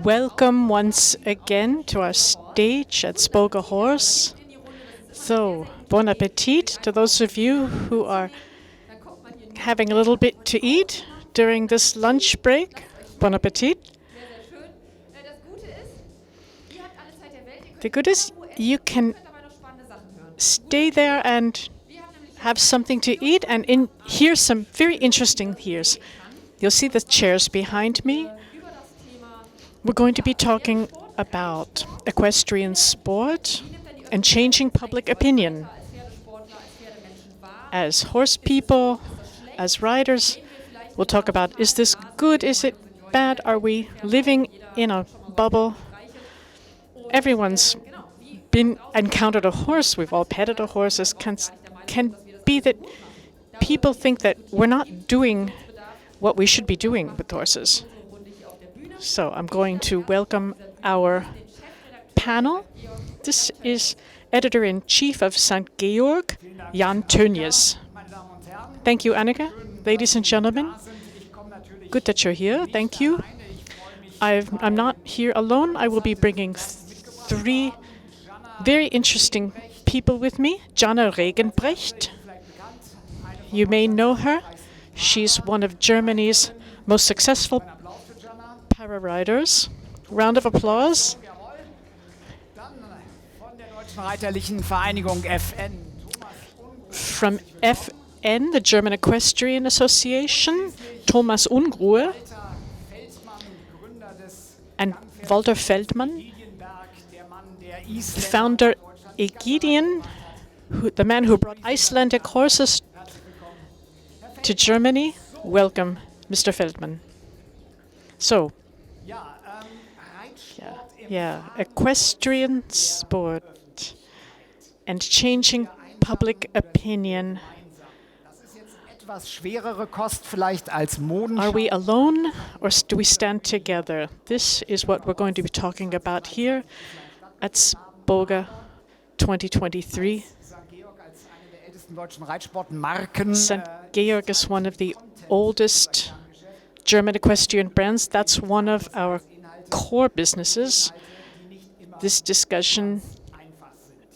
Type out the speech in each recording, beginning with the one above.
Welcome once again to our stage at Spoga Horse. So, bon appetit to those of you who are having a little bit to eat during this lunch break. Bon appetit. The good is you can stay there and have something to eat and hear some very interesting hears. You'll see the chairs behind me. We're going to be talking about equestrian sport and changing public opinion. As horse people, as riders, we'll talk about, is this good, is it bad, are we living in a bubble? Everyone's encountered a horse, we've all petted a horse. It can be that people think that we're not doing what we should be doing with horses. So I'm going to welcome our panel. This is Editor-in-Chief of St.GEORG, Jan Tönjes. Thank you, Annika. Ladies and gentlemen, good that you're here. Thank you. I'm not here alone. I will be bringing three very interesting people with me. Jana Regenbrecht. You may know her. She's one of Germany's most successful para-riders. Round of applause. From FN, the German Equestrian Association, Thomas Unruhe and Walter Feldmann, founder Equestrian, the man who brought Icelandic horses to Germany. Welcome, Mr. Feldmann. So, equestrian sport and changing public opinion. Are we alone or do we stand together? This is what we're going to be talking about here at Spoga 2023. St. Georg is one of the oldest German equestrian brands. That's one of our core businesses. This discussion,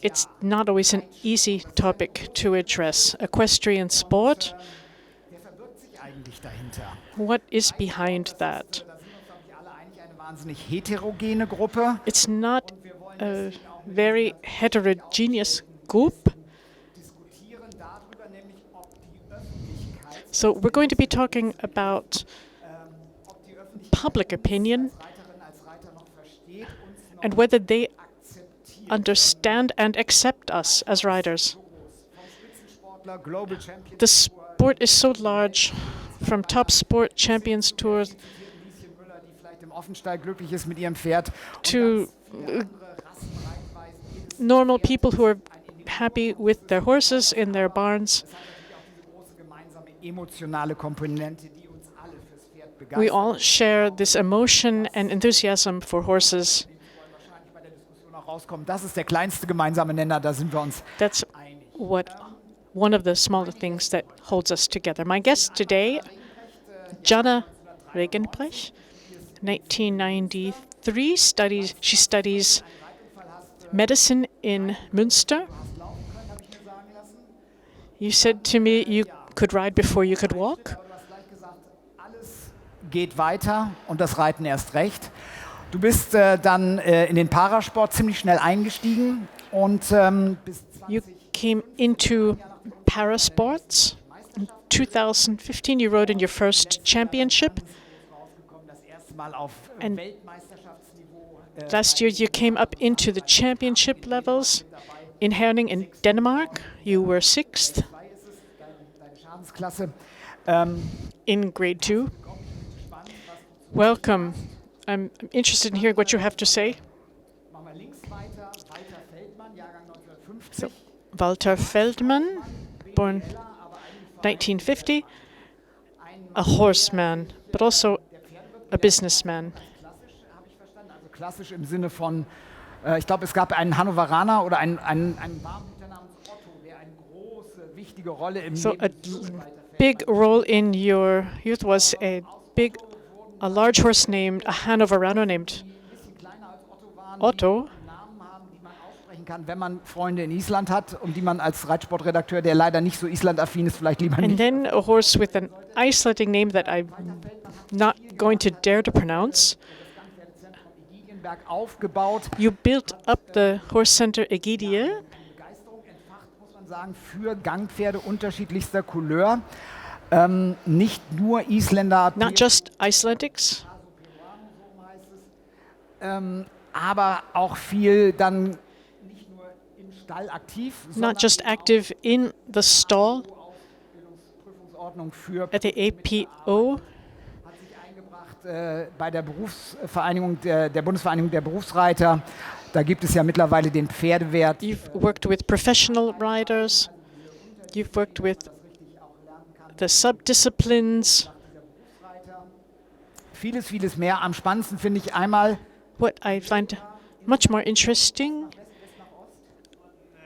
it's not always an easy topic to address. Equestrian sport, what is behind that? It's not a very heterogeneous group. So we're going to be talking about public opinion and whether they understand and accept us as riders. The sport is so large, from top sport champions tours to normal people who are happy with their horses in their barns. We all share this emotion and enthusiasm for horses. That's one of the smaller things that holds us together. My guest today, Jana Regenbrecht, 1993, she studies medicine in Münster. You said to me you could ride before you could walk. Geht weiter und das Reiten erst recht. Du bist dann in den Parasport ziemlich schnell eingestiegen und bist 20 You came into parasports. In 2015 you rode in your first championship. And last year you came up into the championship levels in Herning in Denmark. You were 6th in grade 2. Welcome. I'm interested in hearing what you have to say. So, Walter Feldmann, born 1950, a horseman, but also a businessman. Klassisch im Sinne von, ich glaube, es gab einen Hannoveraner oder einen Warmblüter namens Otto, der eine große, wichtige Rolle im So a big role in your youth was a large horse named, a Hannoveraner named Otto. Namen haben, die man aussprechen kann, wenn man Freunde in Island hat und die man als Reitsportredakteur, der leider nicht so Island-affin ist, vielleicht lieber And nicht. then a horse with an Icelandic name that I'm not going to dare to pronounce. Egidienberg aufgebaut. You built up the horse center Egidia. Begeisterung entfacht, muss man sagen, für Gangpferde unterschiedlichster Couleur. Nicht nur Isländer, Not just Icelandics, aber auch viel dann nicht nur im Stall aktiv, sondern not just active in the stall Ausbildungsprüfungsordnung für at the APO. hat sich eingebracht bei der Berufsvereinigung der Bundesvereinigung der Berufsreiter. Da gibt es ja mittlerweile den Pferdewert. You've worked with professional riders. You've worked with the subdisciplines. Vieles, vieles mehr. Am spannendsten finde ich einmal What I find much more interesting,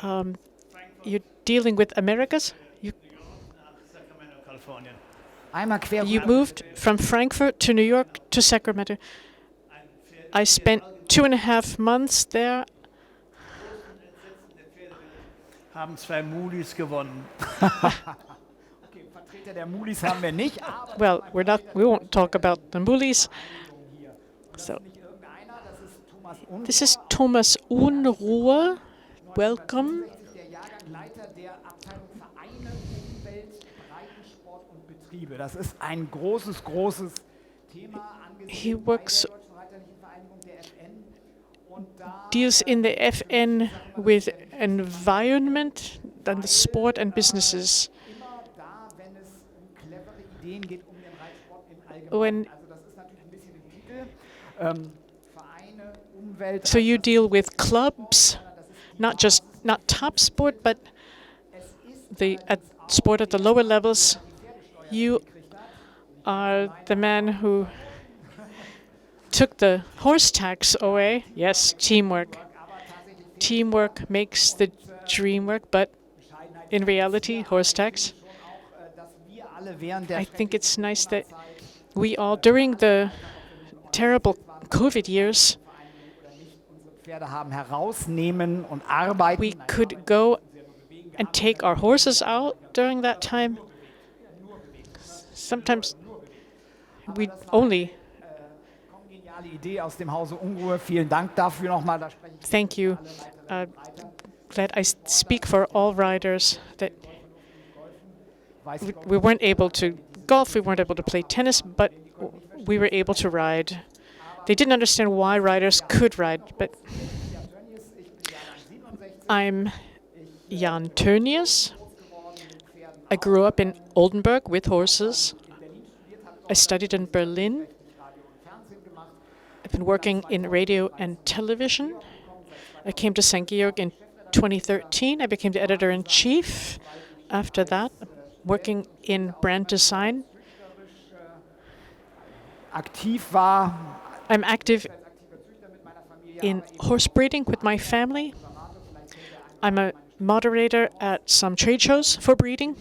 you're dealing with Americas. einmal quer. You moved from Frankfurt to New York to Sacramento. I spent 2.5 months there. Haben 2 Mulis gewonnen. Okay, Vertreter der Mulis haben wir nicht, aber Well, we won't talk about the Mulis. So nicht irgendeiner, das ist Thomas Unruh, this is Thomas Unruhe. Welcome. der Jahrgang Leiter der Abteilung Vereine, Umwelt, Breitensport und Betriebe. Das ist ein großes, großes Thema He angesichts works, der Deutschen Reiterlichen Vereinigung der FN. Und da deals in the FN with environment, then the sport and businesses. immer da, wenn es um clevere Ideen geht, um den Reitsport im Allgemeinen. When, Also das ist natürlich ein bisschen im Titel. Vereine, Umwelt. so you deal with clubs, not top sport, but the sport at the lower levels. You are the man who took the horse tax away. Yes, teamwork. Teamwork makes the dream work, but in reality, horse tax. Dass wir alle während der I think it's nice that we all, during the terrible COVID years, Pferde haben herausnehmen und arbeiten. we could go and take our horses out during that time. Sometimes we only. Geniale Idee aus dem Hause Unruhe. Vielen Dank dafür nochmal. Da spreche ich Thank you. Glad I speak for all riders that we weren't able to golf, we weren't able to play tennis, but we were able to ride. They didn't understand why riders could ride, but I'm Jan Tönjes. I grew up in Oldenburg with horses. I studied in Berlin. I've been working in radio and television. I came to St.GEORG in 2013. I became the editor-in-chief. After that, working in brand design. aktiv war. I'm active in horse breeding with my family. I'm a moderator at some trade shows for breeding.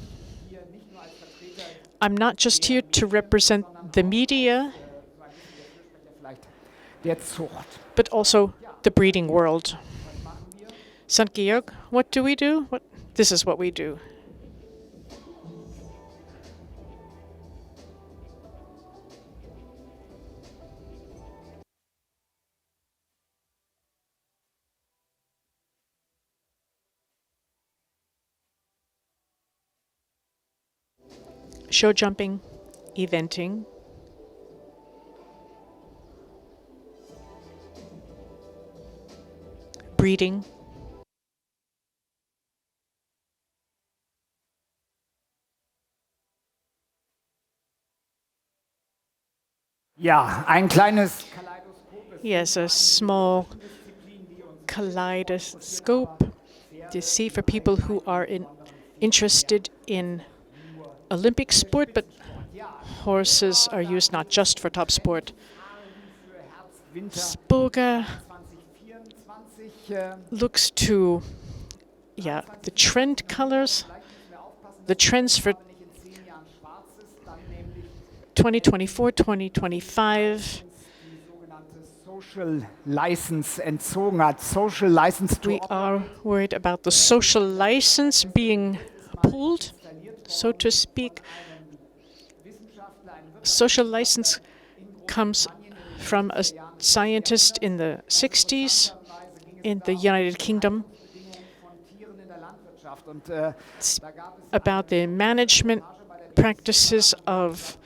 I'm not just here to represent the media, Der Zucht. but also the breeding world. St. Georg, what do we do? This is what we do. Show jumping, eventing, breeding, Ja, ein kleines yes, a small kaleidoscope to see for people who are interested in Olympic sport, but horses are used not just for top sport. Spoga 2024. looks to, the trend colors, the trends for 2024, 2025. Social license entzogen hat. Social license to We are worried about the social license being pulled, so to speak. Social license comes from a scientist in the 60s in the United Kingdom. It's about the management practices of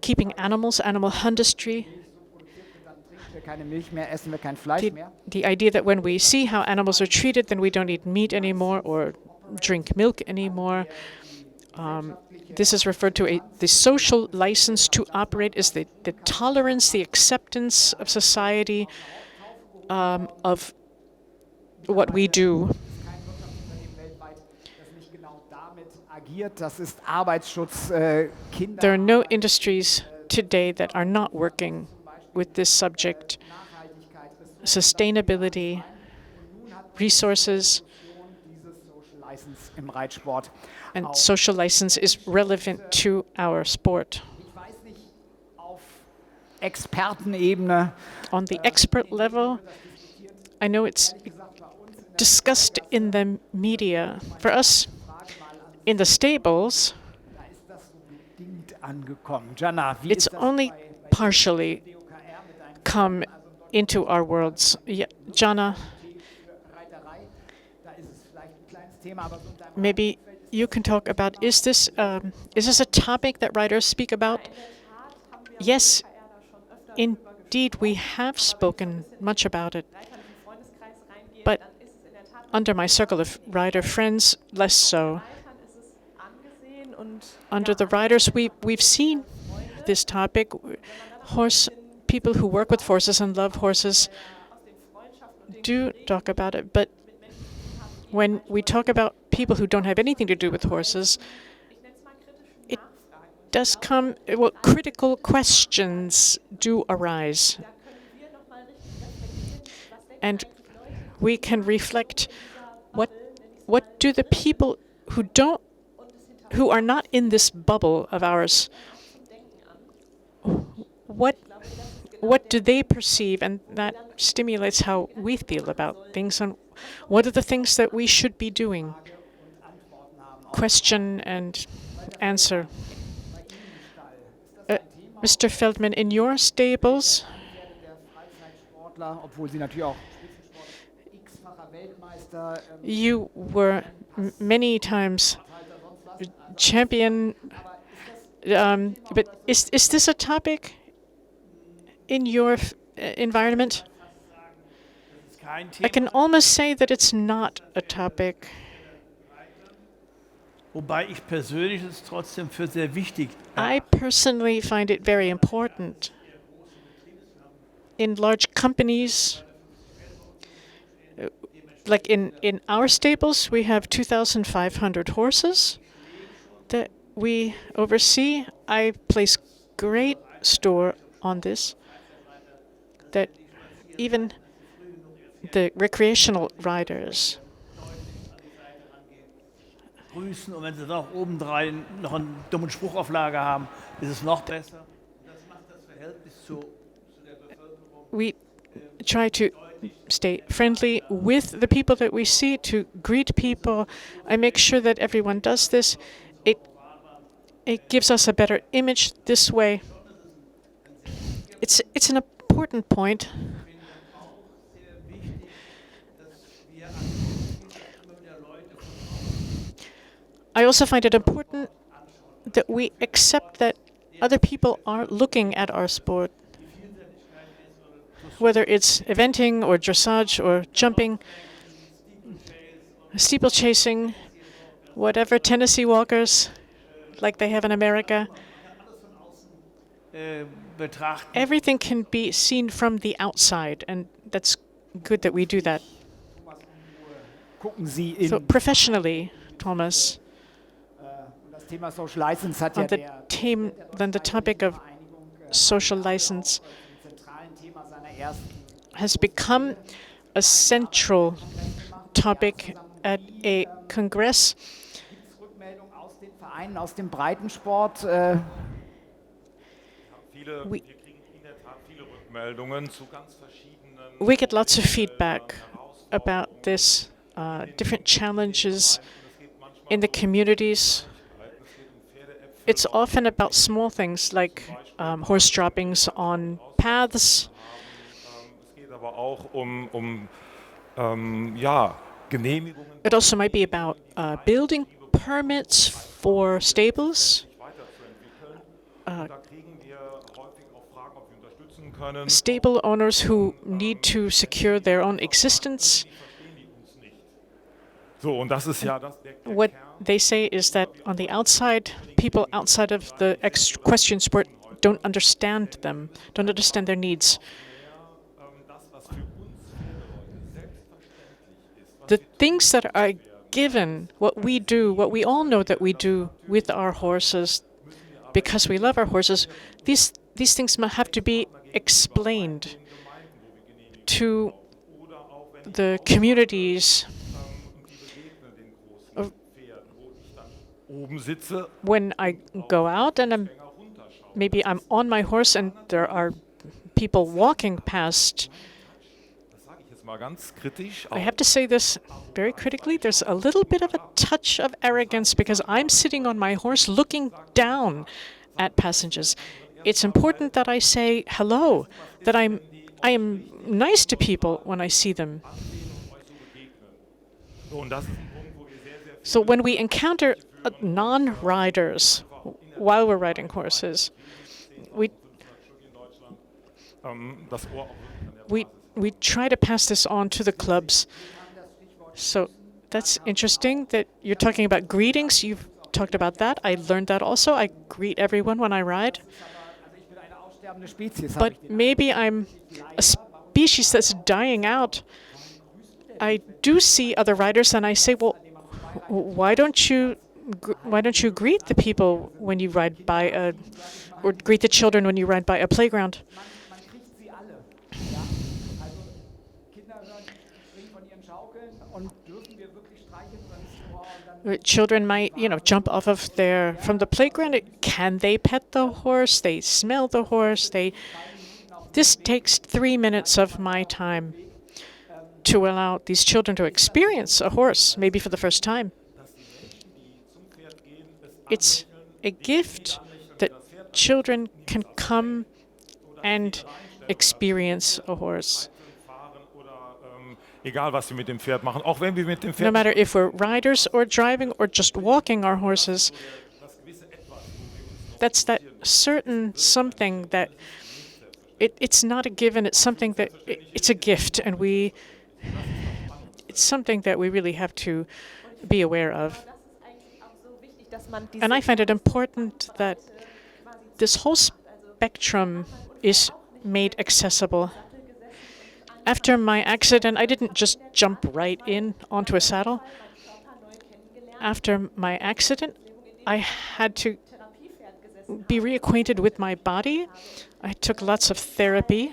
keeping animals, animal industry. The idea that when we see how animals are treated, then we don't eat meat anymore or drink milk anymore. This is referred to the social license to operate is the tolerance, the acceptance of society of what we do. There are no industries today that are not working with this subject. Sustainability, resources, and social license is relevant to our sport. On the expert level, I know it's discussed in the media. For us, in the stables, it's only partially come into our worlds. Yeah, Jana, maybe you can talk about, is this a topic that writers speak about? Yes, indeed, we have spoken much about it. But under my circle of writer friends, less so. Under the writers, we've seen this topic. People who work with horses and love horses do talk about it, but when we talk about people who don't have anything to do with horses, it does come, well, critical questions do arise. And we can reflect, what do the people who are not in this bubble of ours, what do they perceive? And that stimulates how we feel about things, and what are the things that we should be doing? Question and answer. Mr. Feldman, in your stables, you were many times champion, but is this a topic in your environment? I can almost say that it's not a topic. I personally find it very important. In large companies, like in our stables, we have 2,500 horses that we oversee. I place great store on this, that even the recreational riders grüßen, und wenn sie noch obendrein noch einen dummen Spruchauflage haben, ist es noch besser. Das macht das Verhältnis zu der Bevölkerung. We try to stay friendly with the people that we see, to greet people. I make sure that everyone does this. It gives us a better image this way. It's an important point. I also find it important that we accept that other people are looking at our sport, whether it's eventing or dressage or jumping, steeplechasing, whatever, Tennessee walkers like they have in America. Everything can be seen from the outside, and that's good that we do that. So professionally, Thomas, on the topic of social license has become a central topic at a congress. we get lots of feedback about this, different challenges in the communities. It's often about small things like horse droppings on paths. It also might be about building permits for stables. Stable owners who need to secure their own existence. What they say is that on the outside, people outside of the equestrian sport don't understand them, don't understand their needs. The things that are given, what we do, what we all know that we do with our horses, because we love our horses, these things have to be explained to the communities. When I go out and maybe I'm on my horse and there are people walking past, I have to say this very critically, there's a little bit of a touch of arrogance because I'm sitting on my horse looking down at passengers. It's important that I say hello, that I am nice to people when I see them. So when we encounter non-riders while we're riding horses, we try to pass this on to the clubs. So that's interesting that you're talking about greetings. You've talked about that. I learned that also. I greet everyone when I ride. But maybe I'm a species that's dying out. I do see other riders and I say, well, why don't you greet the people when you ride by or greet the children when you ride by a playground? Children might, jump off of from the playground. Can they pet the horse? They smell the horse. This takes 3 minutes of my time to allow these children to experience a horse, maybe for the first time. It's a gift that children can come and experience a horse. No matter if we're riders or driving or just walking our horses, that's that certain something that it's not a given, it's something that it's a gift, and it's something that we really have to be aware of. And I find it important that this whole spectrum is made accessible. After my accident, I didn't just jump right in onto a saddle. After my accident, I had to be reacquainted with my body. I took lots of therapy.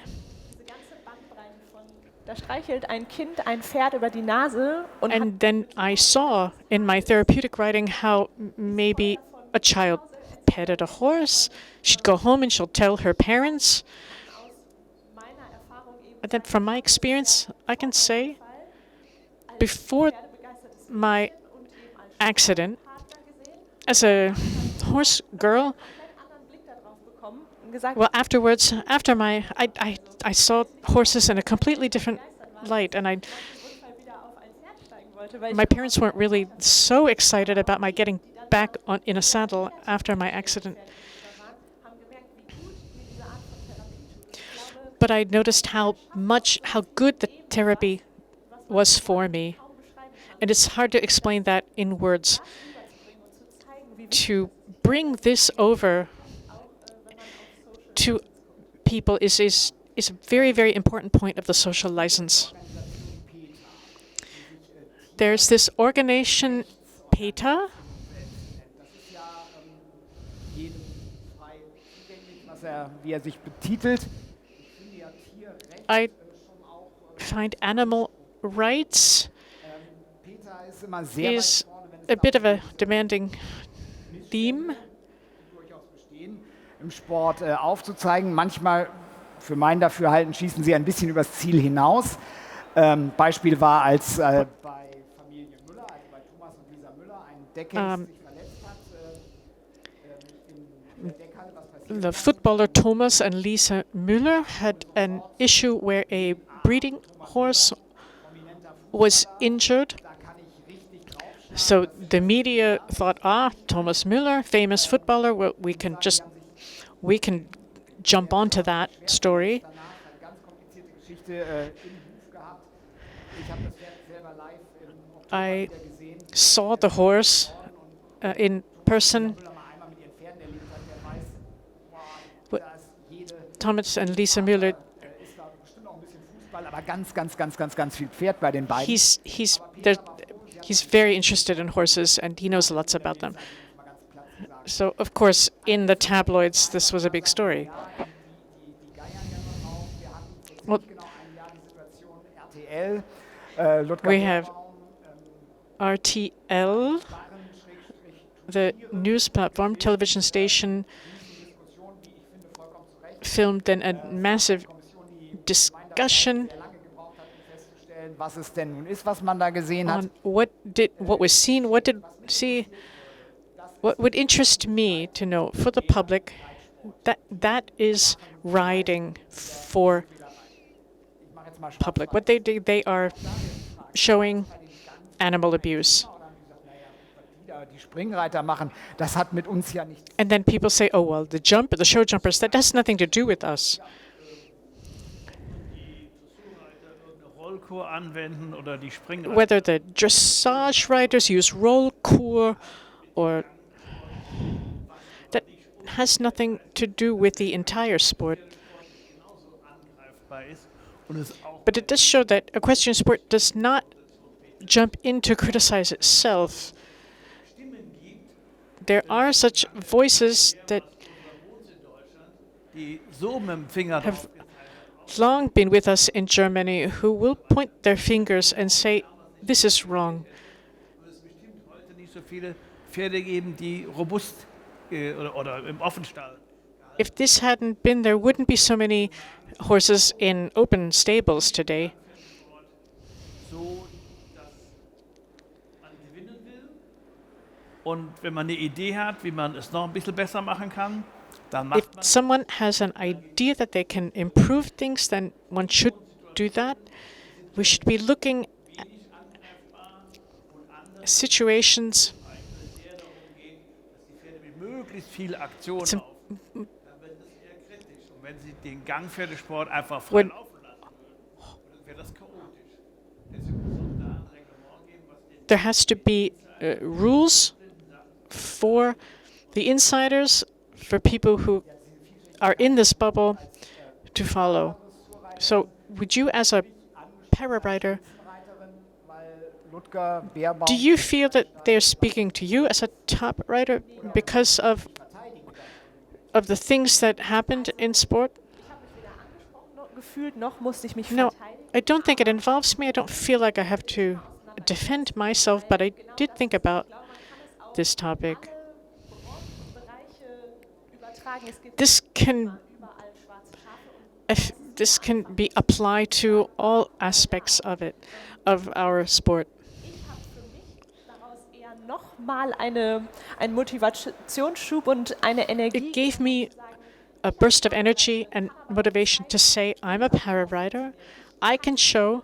And then I saw in my therapeutic riding how maybe a child petted a horse. She'd go home and she'll tell her parents. And then from my experience, I can say, before my accident, as a horse girl, well, afterwards, I saw horses in a completely different light, and my parents weren't really so excited about my getting back in a saddle after my accident. But I noticed how good the therapy was for me. And it's hard to explain that in words. To bring this over to people is a very, very important point of the social license. There's this organization, PETA. I find animal rights is a bit of a demanding theme. Im Sport aufzuzeigen. Manchmal für mein Dafürhalten schießen sie ein bisschen übers Ziel hinaus. Beispiel war, als bei Familie Müller, also bei Thomas und Lisa Müller, ein Deckhengst sich verletzt hat in der Deckhalle. Was passiert? The footballer Thomas and Lisa Müller had an issue where a breeding horse was injured. So the media thought, Thomas Müller, famous footballer, well, we can jump onto that story. I saw the horse in person. Thomas and Lisa Müller. Aber ganz viel Pferd bei den beiden. He's very interested in horses and he knows lots about them. So, of course, in the tabloids, this was a big story. Well, we have RTL, the news platform, television station, filmed then a massive discussion was es denn nun ist, was man da gesehen hat. on what was seen, what would interest me to know for the public, that is riding for public. What they do, they are showing animal abuse. Die Springreiter machen, das hat mit uns ja nichts. And then people say, oh, well, the show jumpers, that has nothing to do with us. Whether the dressage riders use rollkur or that has nothing to do with the entire sport. But it does show that equestrian sport does not jump in to criticize itself. There are such voices that have long been with us in Germany who will point their fingers and say, this is wrong. If this hadn't been, there wouldn't be so many horses in open stables today. If someone has an idea that they can improve things, then one should do that. We should be looking at situations. When there has to be rules for the insiders, for people who are in this bubble to follow. So would you, as a para-rider, do you feel that they're speaking to you as a top rider because of the things that happened in sport? No, I don't think it involves me. I don't feel like I have to defend myself, but I did think about this topic. This can be applied to all aspects of it, of our sport. It gave me a burst of energy and motivation to say, I'm a para-rider. I can show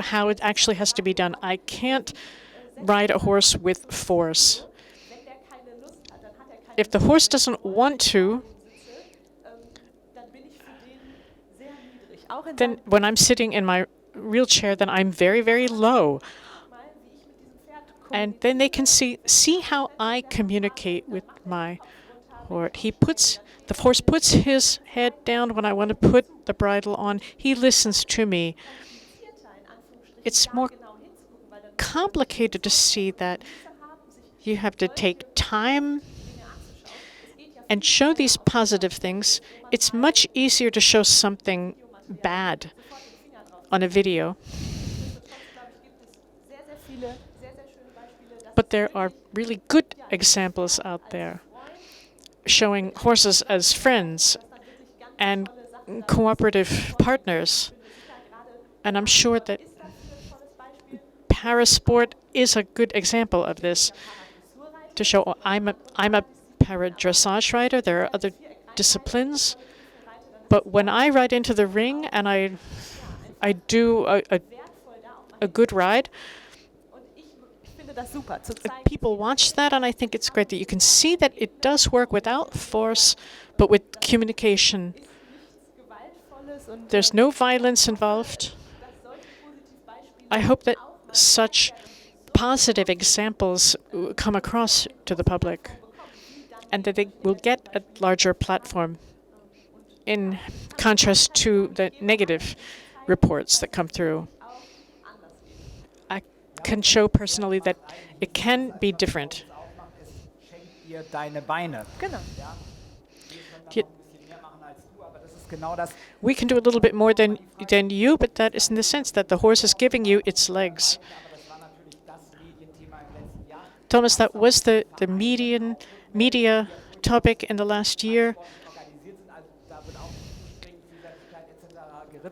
how it actually has to be done. I can't ride a horse with force. If the horse doesn't want to, then when I'm sitting in my wheelchair, then I'm very, very low. And then they can see how I communicate with my horse. The horse puts his head down when I want to put the bridle on. He listens to me. It's more complicated to see that you have to take time and show these positive things. It's much easier to show something bad on a video. But there are really good examples out there. showing horses as friends and cooperative partners. And I'm sure that parasport is a good example of this, to show, oh, I'm a para-dressage rider. There are other disciplines. But when I ride into the ring and I do a good ride, people watch that, and I think it's great that you can see that it does work without force, but with communication. There's no violence involved. I hope that such positive examples come across to the public, and that they will get a larger platform, in contrast to the negative reports that come through. I can show personally that it can be different. We can do a little bit more than you, but that is in the sense that the horse is giving you its legs. Thomas, that was the media topic in the last year.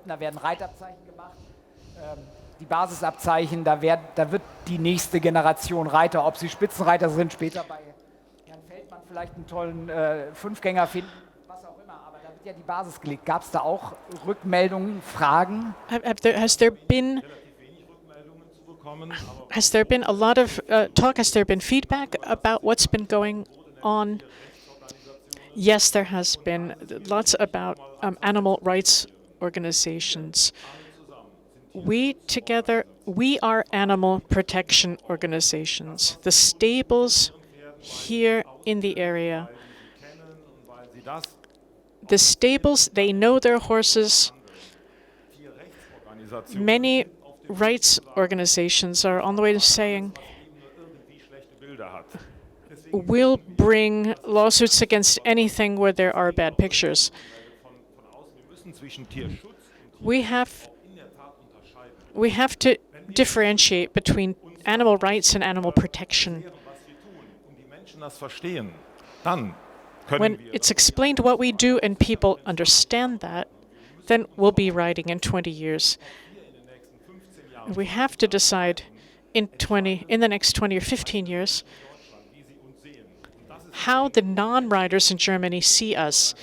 Da werden Reitabzeichen gemacht, die Basisabzeichen, da wird die nächste Generation Reiter, ob sie Spitzenreiter sind, später bei Herrn Feldmann vielleicht einen tollen Fünfgänger finden, was auch immer, aber da wird ja die Basis gelegt. Gab es da auch Rückmeldungen, Fragen? Has there been a lot of talk? Has there been feedback about what's been going on? Yes, there has been lots about animal rights organizations. We are animal protection organizations. The stables here in the area, the stables, they know their horses. Many rights organizations are on the way to saying, we'll bring lawsuits against anything where there are bad pictures. We have to differentiate between animal rights and animal protection. When it's explained what we do and people understand that, then we'll be riding in 20 years. We have to decide in the next 20 or 15 years how the non-riders in Germany see us.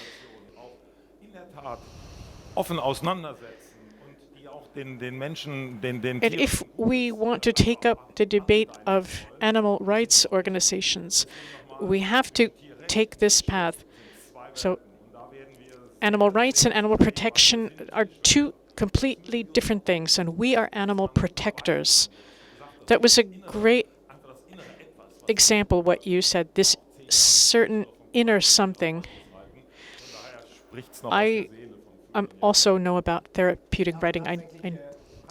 And if we want to take up the debate of animal rights organizations, we have to take this path. So animal rights and animal protection are two completely different things, and we are animal protectors. That was a great example, what you said, this certain inner something. I also know about therapeutic riding.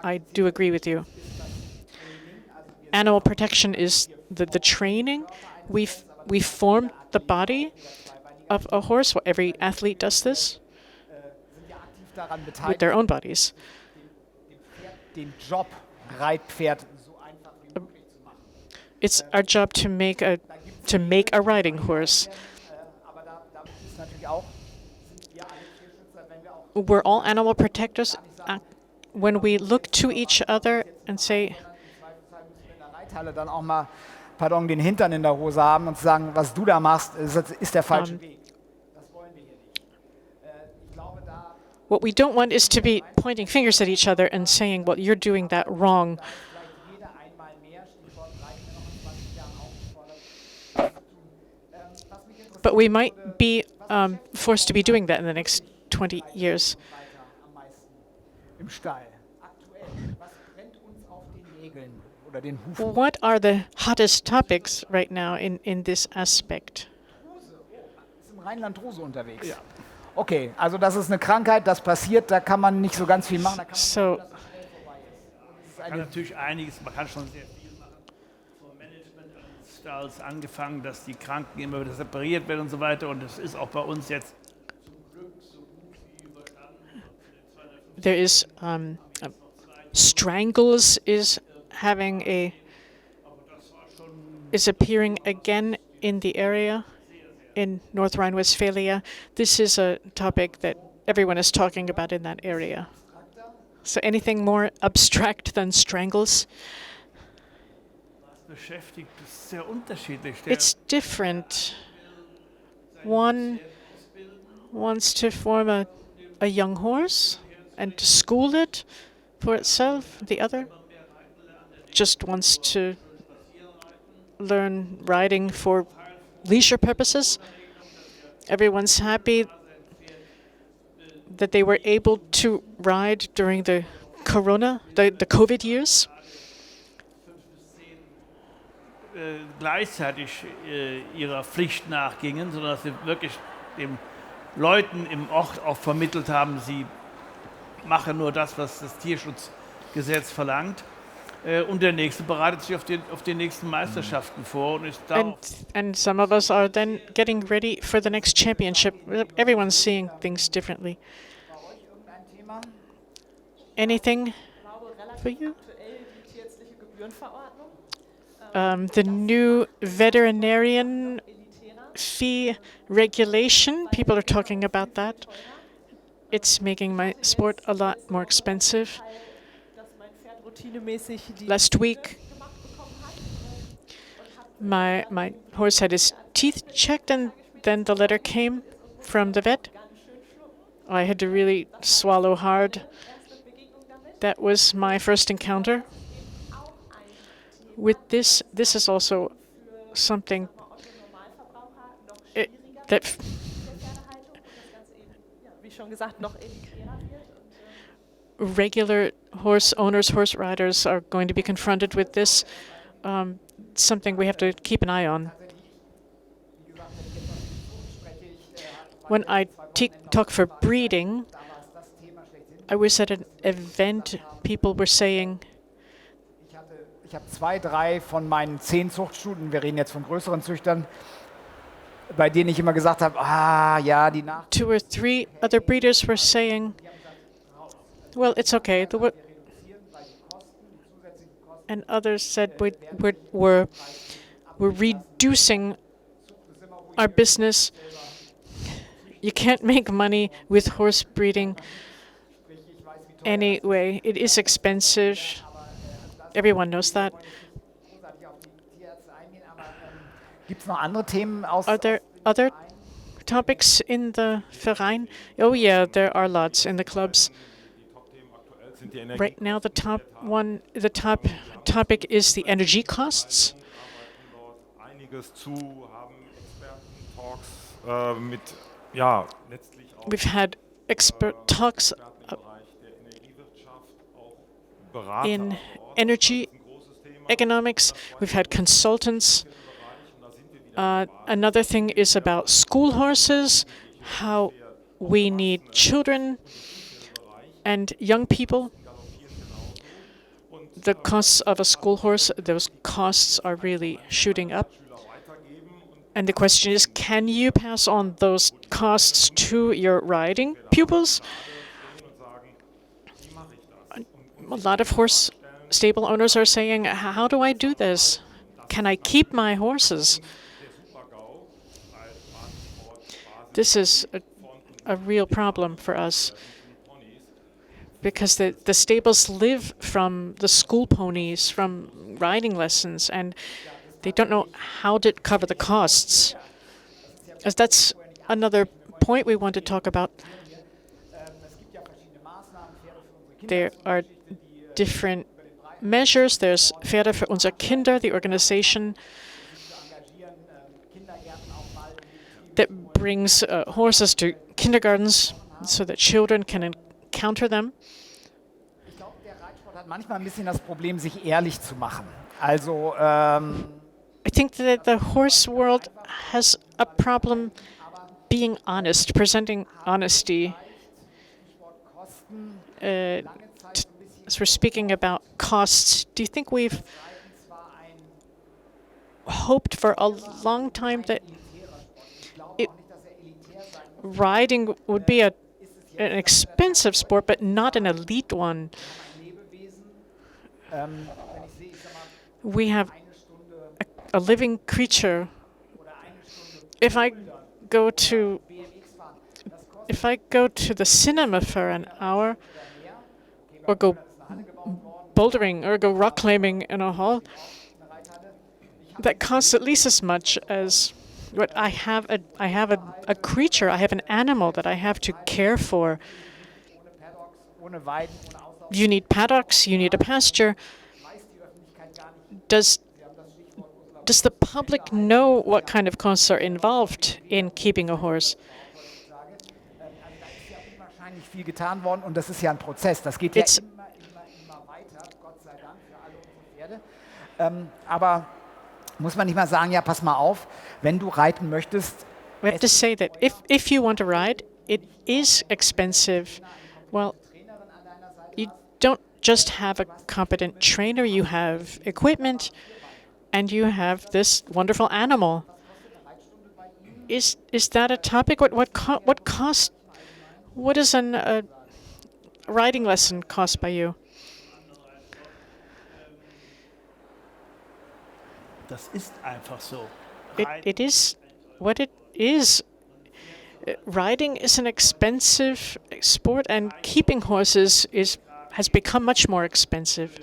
I do agree with you. Animal protection is the training. We form the body of a horse. Well, every athlete does this with their own bodies. It's our job to make a riding horse. We're all animal protectors. When we look to each other and say, dann auch mal, pardon, den Hintern in der Hose haben und sagen, was du da machst, ist der falsche Weg. Das wollen wir hier nicht. Ich glaube, da what we don't want is to be pointing fingers at each other and saying, well, you're doing that wrong. But we might be forced to be doing that in the next 20 years. What are the hottest topics right now in this aspect? Okay, also das ist eine Krankheit, das passiert, da kann man nicht so ganz viel machen. So, man kann natürlich einiges, man kann schon sehr viel machen. Vom Management angefangen, dass die Kranken immer wieder separiert werden und so weiter. Und das ist auch bei uns jetzt zum Glück so gut wie überstanden. There is Strangles is appearing again in the area. in North Rhine-Westphalia. This is a topic that everyone is talking about in that area. So anything more abstract than strangles? Beschäftigt ist sehr unterschiedlich. It's different. One wants to form a young horse and to school it for itself. The other just wants to learn riding for leisure purposes. Everyone's happy that they were able to ride during the the COVID years. Gleichzeitig ihrer Pflicht nachgingen, sondern dass sie wirklich den Leuten im Ort auch vermittelt haben, sie machen nur das, was das Tierschutzgesetz verlangt. Und der nächste bereitet sich auf die nächsten Meisterschaften vor und ist da. And some of us are then getting ready for the next championship. Everyone's seeing things differently. Anything for you? The new veterinarian fee regulation, people are talking about that. It's making my sport a lot more expensive. Last week, my horse had his teeth checked, and then the letter came from the vet. I had to really swallow hard. That was my first encounter with this. This is also something that regular horse owners, horse riders are going to be confronted with this. Something we have to keep an eye on. When I talk for breeding, I was at an event, people were saying, Ich habe 2, 3 von meinen 10 Zuchtstuten, wir reden jetzt von größeren Züchtern, bei denen ich immer gesagt habe, ja, die 2 or 3 other breeders were saying, well, it's okay. And others said we're reducing our business. You can't make money with horse breeding anyway. It is expensive. Everyone knows that. Gibt's noch andere Themen aus? Are there other topics in the Verein? Oh yeah, there are lots in the clubs. Right now, the top topic is the energy costs. We've had expert talks in energy economics. We've had consultants. Another thing is about school horses, how we need children and young people. The costs of a school horse, those costs are really shooting up. And the question is, can you pass on those costs to your riding pupils? A lot of horse stable owners are saying, how do I do this? Can I keep my horses? This is a real problem for us, because the stables live from the school ponies, from riding lessons, and they don't know how to cover the costs. As that's another point we want to talk about. There are different measures. There's Pferde für unsere Kinder, the organization that brings horses to kindergartens so that children can encounter them. Ich glaube, der Reitsport hat manchmal ein bisschen das Problem, sich ehrlich zu machen. Also, I think that the horse world has a problem being honest, presenting honesty. As we're speaking about costs, do you think we've hoped for a long time that riding would be an expensive sport, but not an elite one? We have a living creature. If I go to the cinema for an hour, or go bouldering, or go rock climbing in a hall, that costs at least as much as what I have a creature, I have an animal that I have to care for. You need paddocks, you need a pasture. Does the public know what kind of costs are involved in keeping a horse? Viel getan worden und das ist ja ein Prozess. Das geht ja immer weiter, Gott sei Dank für alle unsere Pferde. Aber muss man nicht mal sagen, ja, pass mal auf, wenn du reiten möchtest. We have to say that if you want to ride, it is expensive. Well, you don't just have a competent trainer, you have equipment, and you have this wonderful animal. Is that a topic? What cost? What does a riding lesson cost by you? Das ist einfach so. It is what it is. Riding is an expensive sport, and keeping horses has become much more expensive.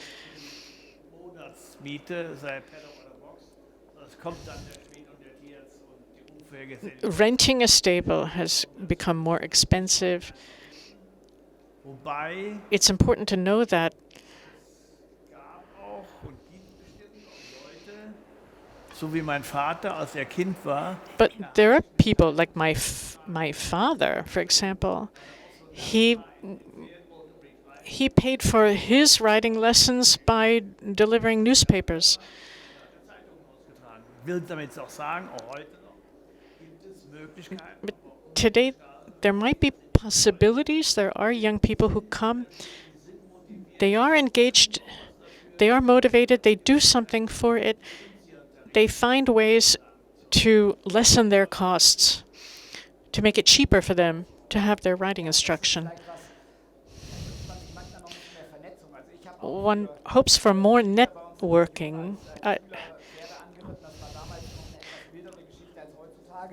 Monatsmiete, sei Paddock oder Box, das kommt dann der Schmied und der Tierarzt und die Unfähige sind. Renting a stable has become more expensive. Wobei It's important to know that gab auch und gibt bestimmt auch Leute, so wie mein Vater, als er Kind war, but there are people like my father, for example. He paid for his riding lessons by delivering newspapers. will damit auch sagen, auch heute noch gibt es Möglichkeiten. But today, there might be possibilities. There are young people who come. They are engaged. They are motivated. They do something for it. They find ways to lessen their costs, to make it cheaper for them to have their riding instruction. One hopes for more networking.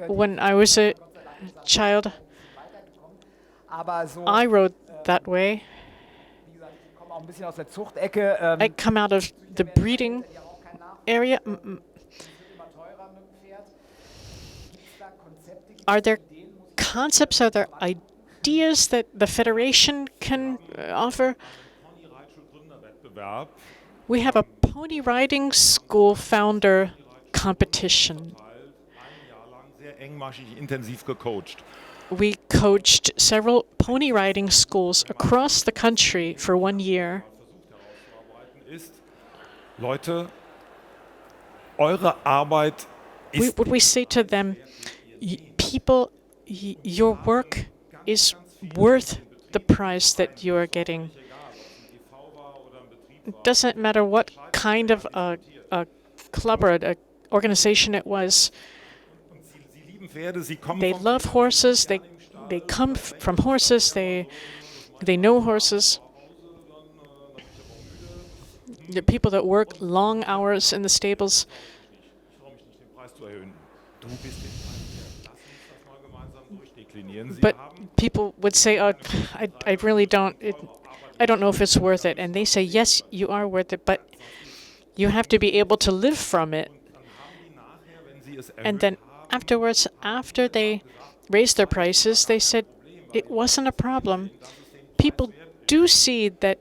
When I was a child, I rode that way. I come out of the breeding area. Are there concepts, are there ideas that the Federation can offer? We have a pony riding school founder competition. We coached several pony riding schools across the country for 1 year. Leute, eure Arbeit ist What we say to them, people, your work is worth the price that you are getting. It doesn't matter what kind of a club or an organization it was. They love horses. They come from horses. They know horses. The people that work long hours in the stables. But people would say, "Oh, I really don't. I don't know if it's worth it." And they say, "Yes, you are worth it, but you have to be able to live from it." And then afterwards, after they raised their prices, they said it wasn't a problem. People do see that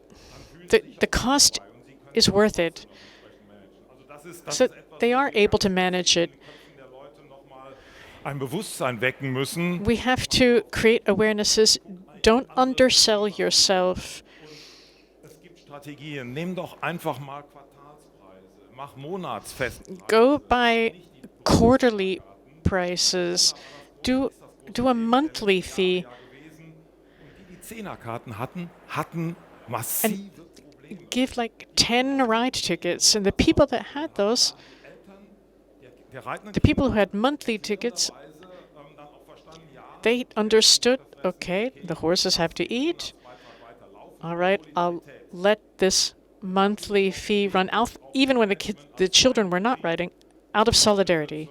the cost is worth it. So they are able to manage it. ein Bewusstsein wecken müssen. We have to create awarenesses. Don't undersell yourself. Es gibt Strategien. Nimm doch einfach mal Quartalspreise. Mach Monatsfestpreise. Go by quarterly prices. Do a monthly fee. Die Zehnerkarten hatten massive Give like 10 ride tickets, and the people that had those, the people who had monthly tickets, they understood, okay, the horses have to eat. All right, I'll let this monthly fee run out, even when the children were not riding, out of solidarity.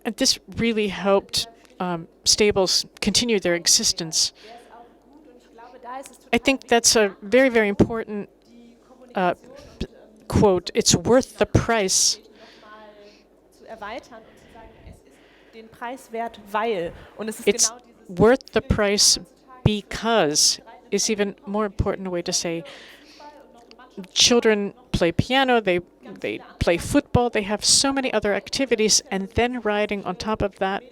And this really helped stables continue their existence. I think that's a very, very important quote. It's worth the price. It's worth the price because is even more important way to say children play piano, they play football, they have so many other activities, and then riding on top of that,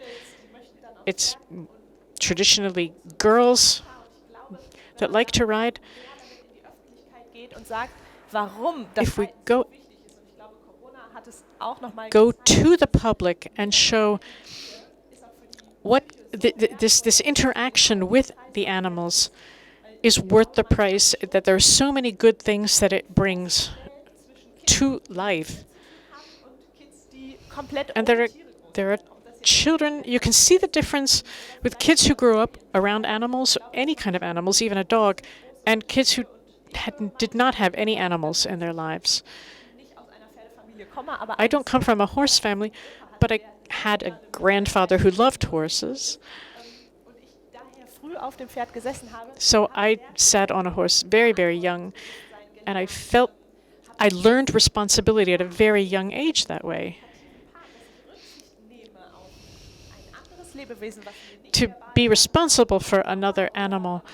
it's traditionally girls that like to ride. If we go to the public and show what this interaction with the animals is worth the price, that there are so many good things that it brings to life. And there are children, you can see the difference with kids who grew up around animals, any kind of animals, even a dog, and kids who did not have any animals in their lives. I don't come from a horse family, but I had a grandfather who loved horses. So I sat on a horse very, very young, and I learned responsibility at a very young age that way. To be responsible for another animal.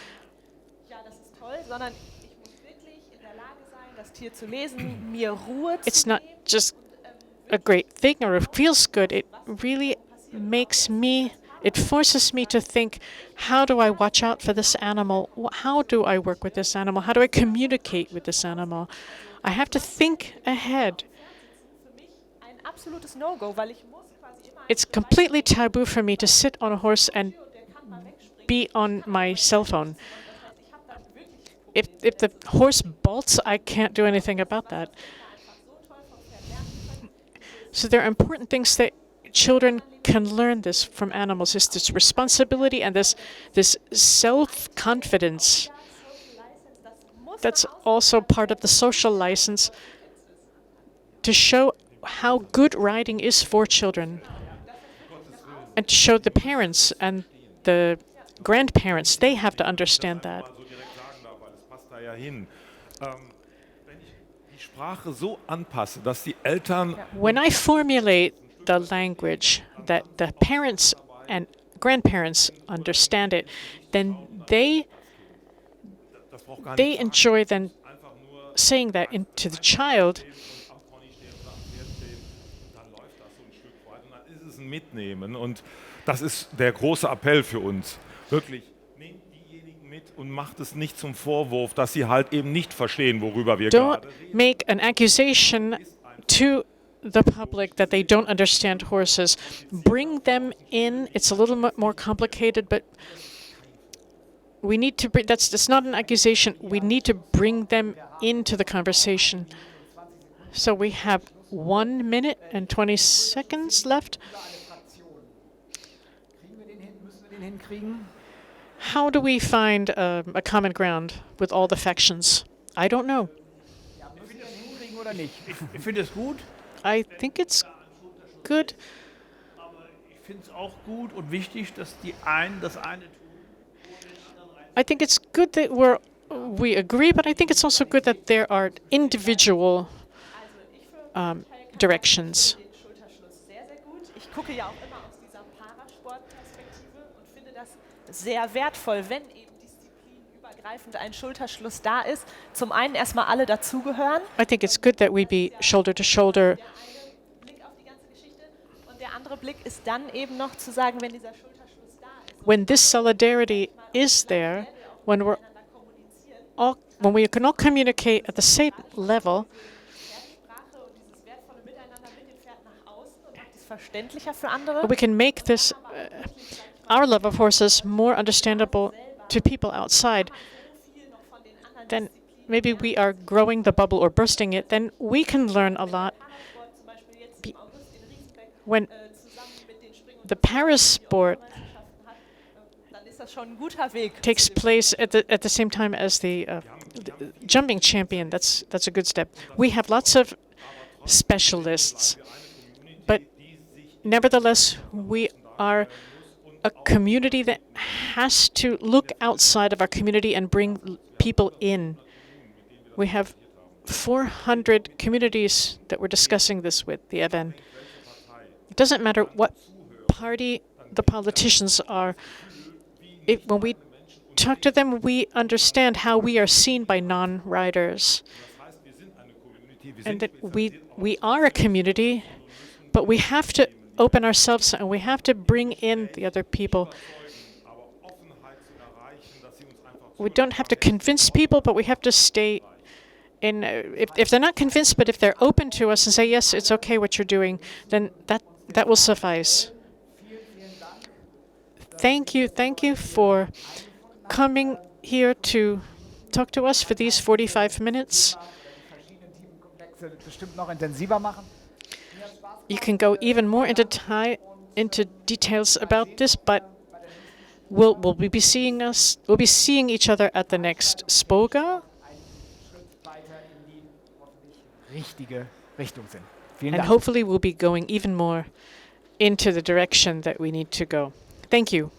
It's not just a great thing or it feels good. It really it forces me to think, how do I watch out for this animal? How do I work with this animal? How do I communicate with this animal? I have to think ahead. It's completely taboo for me to sit on a horse and be on my cell phone. If the horse bolts, I can't do anything about that. So there are important things that children can learn this from animals, is this responsibility and this self-confidence. That's also part of the social license to show how good riding is for children. And to show the parents and the grandparents, they have to understand that. When I formulate the language that the parents and grandparents understand it, then they enjoy then saying that into the child. Mitnehmen. Und das ist der große Appell für uns. Wirklich, nehmt diejenigen mit und macht es nicht zum Vorwurf, dass sie halt eben nicht verstehen, worüber wir gerade reden. Don't make an accusation to the public that they don't understand horses. Bring them in. It's a little bit more complicated, but we need to bring, that's not an accusation. We need to bring them into the conversation. So we have 1 minute and 20 seconds left. How do we find a common ground with all the factions? I don't know. I think it's good. I think it's good that we agree, but I think it's also good that there are individual directions. Ich gucke ja auch immer aus dieser Parasportperspektive und finde das sehr wertvoll, wenn eben disziplinübergreifend ein Schulterschluss da ist. Zum einen erstmal alle dazugehören. I think it's good that we be shoulder to shoulder. Der eine Blick auf die ganze Geschichte und der andere Blick ist dann eben noch zu sagen, wenn dieser Schulterschluss da ist. When this solidarity is there, when we can all communicate at the same level, we can make this, our love of horses, more understandable to people outside. Then maybe we are growing the bubble or bursting it, then we can learn a lot. When the Parasport takes place at the same time as the jumping champion, that's a good step. We have lots of specialists, but Nevertheless, we are a community that has to look outside of our community and bring people in. We have 400 communities that we're discussing this with, the event. It doesn't matter what party the politicians are. When we talk to them, we understand how we are seen by non-riders. And that we are a community, but we have to open ourselves and we have to bring in the other people. We don't have to convince people, but we have to stay in. If they're not convinced, but if they're open to us and say, yes, it's okay what you're doing, then that will suffice. Thank you for coming here to talk to us for these 45 minutes. You can go even more into details about this, but we'll be seeing each other at the next SPOGA. And hopefully we'll be going even more into the direction that we need to go. Thank you.